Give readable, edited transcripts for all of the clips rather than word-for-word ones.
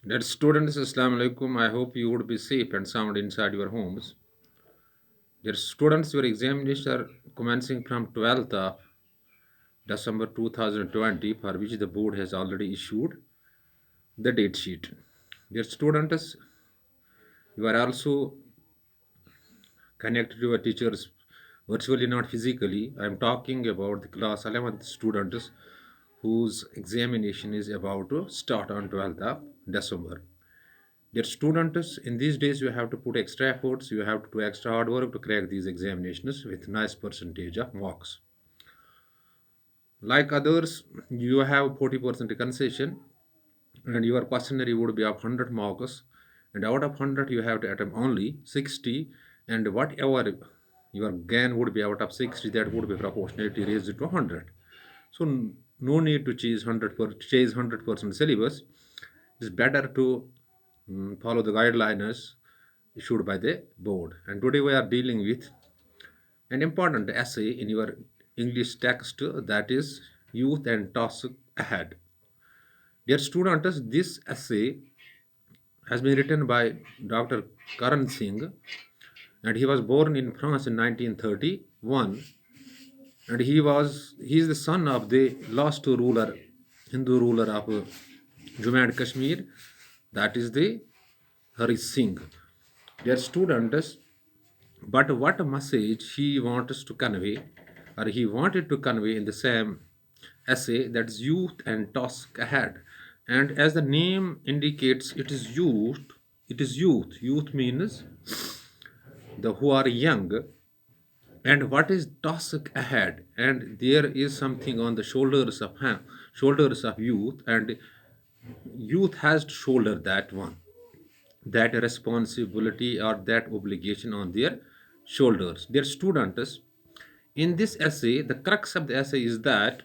Dear students, Assalamu alaikum. I hope you would be safe and sound inside your homes. Dear students, your examinations are commencing from 12th of December 2020, for which the board has already issued the date sheet. Dear students, you are also connected to your teachers virtually, not physically. I am talking about the class 11th students whose examination is about to start on 12th of December. Dear students, in these days you have to put extra efforts, you have to do extra hard work to crack these examinations with nice percentage of marks. Like others, you have 40% concession and your questionnaire would be of 100 marks, and out of 100 you have to attempt only 60, and whatever your gain would be out of 60, that would be proportionately raised to 100. So no need to chase 100% syllabus. It's better to follow the guidelines issued by the board. And today we are dealing with an important essay in your English text, that is Youth and Task Ahead. Dear students, this essay has been written by Dr. Karan Singh, and he was born in France in 1931, and he is the son of the last ruler, Hindu ruler of Jammu and Kashmir, that is the Hari Singh. Dear students, but what message he wants to convey, or he wanted to convey in the same essay, that is youth and task ahead. And as the name indicates, it is youth. It is youth. Youth means the who are young. And what is task ahead? And there is something on the shoulders of youth, and youth has to shoulder that one, that responsibility or that obligation on their shoulders. Their students, in this essay, the crux of the essay is that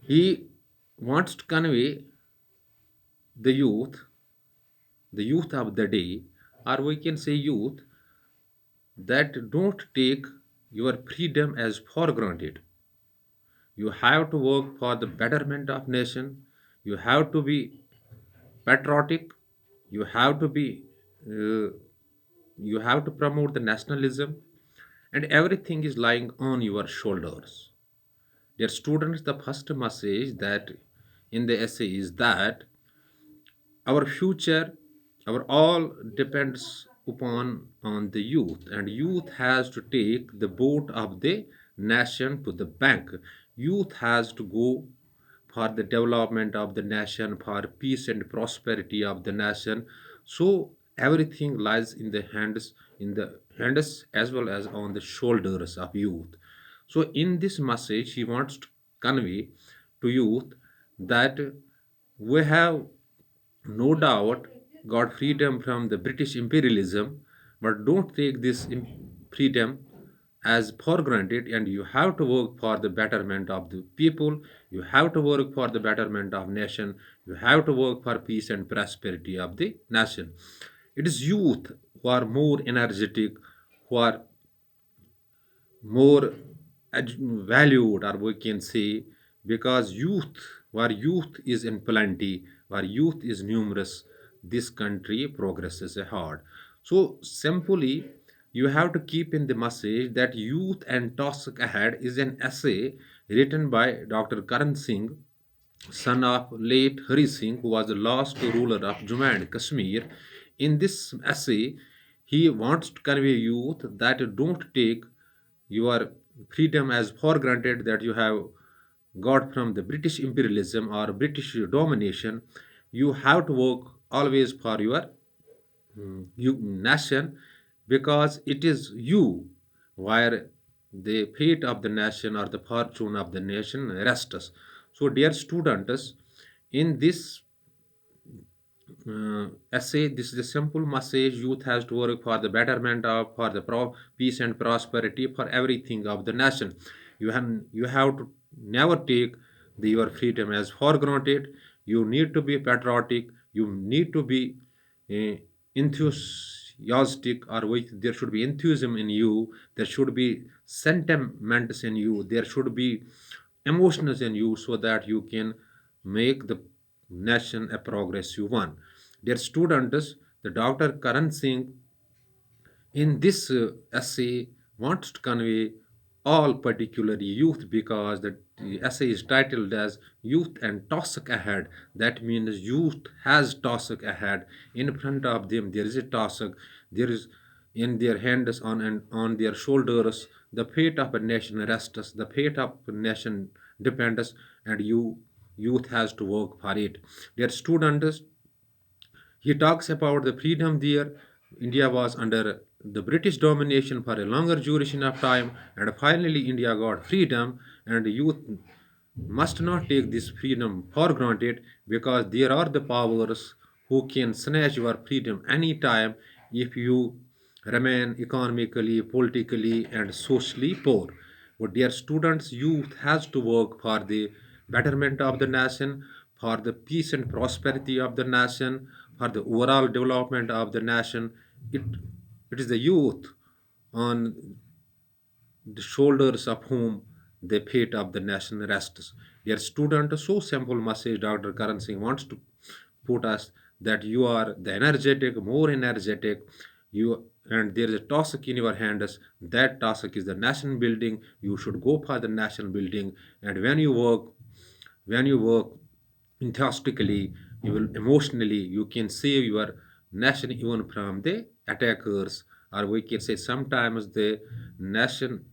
he wants to convey the youth, the youth of the day, or we can say youth, that don't take your freedom as for granted. You have to work for the betterment of nation. You have to be patriotic. You have to be uh, you have to promote the nationalism, and everything is lying on your shoulders. Dear students, the first message that in the essay is that our future, our all depends upon on the youth, and youth has to take the boat of the nation to the bank. Youth has to go for the development of the nation, for peace and prosperity of the nation. So everything lies in the hands as well as on the shoulders of youth. So in this message, he wants to convey to youth that we have no doubt got freedom from the British imperialism, but don't take this freedom as for granted, and you have to work for the betterment of the people, you have to work for the betterment of nation, you have to work for peace and prosperity of the nation. It is youth who are more energetic, who are more valued, or we can say, because youth, where youth is in plenty, where youth is numerous, this country progresses hard. So simply, you have to keep in the message that youth and task ahead is an essay written by Dr. Karan Singh, son of late Hari Singh, who was the last ruler of Jammu and Kashmir. In this essay, he wants to convey youth that don't take your freedom as for granted, that you have got from the British imperialism or British domination. You have to work always for your nation, because it is you where the fate of the nation or the fortune of the nation rests. So, dear students, in this essay, this is a simple message: youth has to work for the betterment of, for the peace and prosperity, for everything of the nation. You have to never take your freedom as for granted. You need to be patriotic. You need to be uh, enthusiastic, or there should be enthusiasm in you. There should be sentiments in you. There should be emotions in you, so that you can make the nation a progressive one. Dear students, the Dr. Karan Singh in this essay wants to convey all particular youth because the essay is titled as Youth and Task Ahead. That means youth has task ahead. In front of them there is a task. There is in their hands on and on their shoulders the fate of a nation rests, the fate of a nation depends, and youth has to work for it. Dear students, he talks about the freedom there. India was under the British domination for a longer duration of time, and finally India got freedom. And youth must not take this freedom for granted because there are the powers who can snatch your freedom anytime if you remain economically, politically, and socially poor. But dear students, youth has to work for the betterment of the nation, for the peace and prosperity of the nation, for the overall development of the nation. It, it is the youth on the shoulders of whom the fate of the nation rests. Dear student, so simple message Dr. Karan Singh wants to put us that you are the energetic, more energetic, you and there is a task in your hands. That task is the nation building. You should go for the nation building, and when you work enthusiastically, you will emotionally, you can save your nation even from the attackers, or we can say sometimes the nation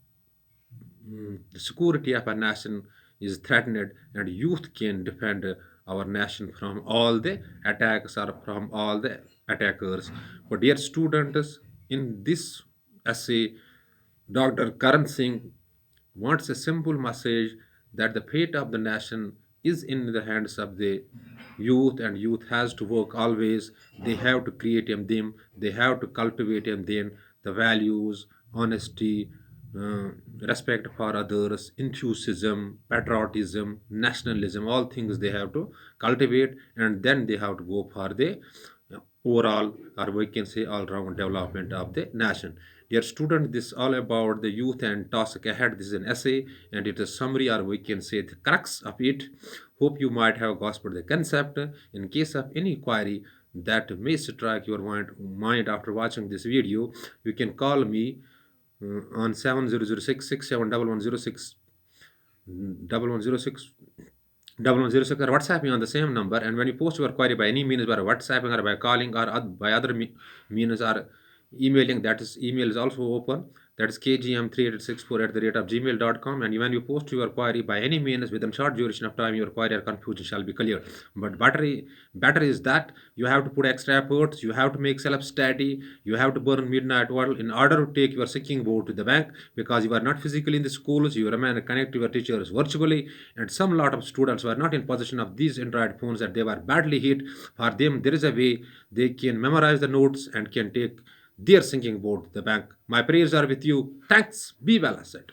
the security of a nation is threatened, and youth can defend our nation from all the attacks or from all the attackers. But dear students, in this essay, Dr. Karan Singh wants a simple message that the fate of the nation is in the hands of the youth, and youth has to work always. They have to create in them, they have to cultivate in them the values, honesty, uh, respect for others, enthusiasm, patriotism, nationalism, all things they have to cultivate, and then they have to go for the overall, or we can say all round development of the nation. Dear student, this is all about the youth and task ahead. This is an essay and it is summary, or we can say the crux of it. Hope you might have grasped the concept. In case of any query that may strike your mind after watching this video, you can call me on 7006 1106 or WhatsApp me on the same number. And when you post your query by any means by WhatsApping or by calling or by other means or emailing, that is email is also open. That is kgm3864 at the rate of gmail.com. And when you post your query by any means within short duration of time, your query or confusion shall be cleared. But better is that you have to put extra efforts, you have to make self-study, you have to burn midnight oil in order to take your sinking boat to the bank, because you are not physically in the schools, you remain connected to your teachers virtually. And some lot of students were not in possession of these Android phones, that they were badly hit. For them, there is a way they can memorize the notes and can take their sinking boat to the bank. My prayers are with you. Thanks. Be well, asset.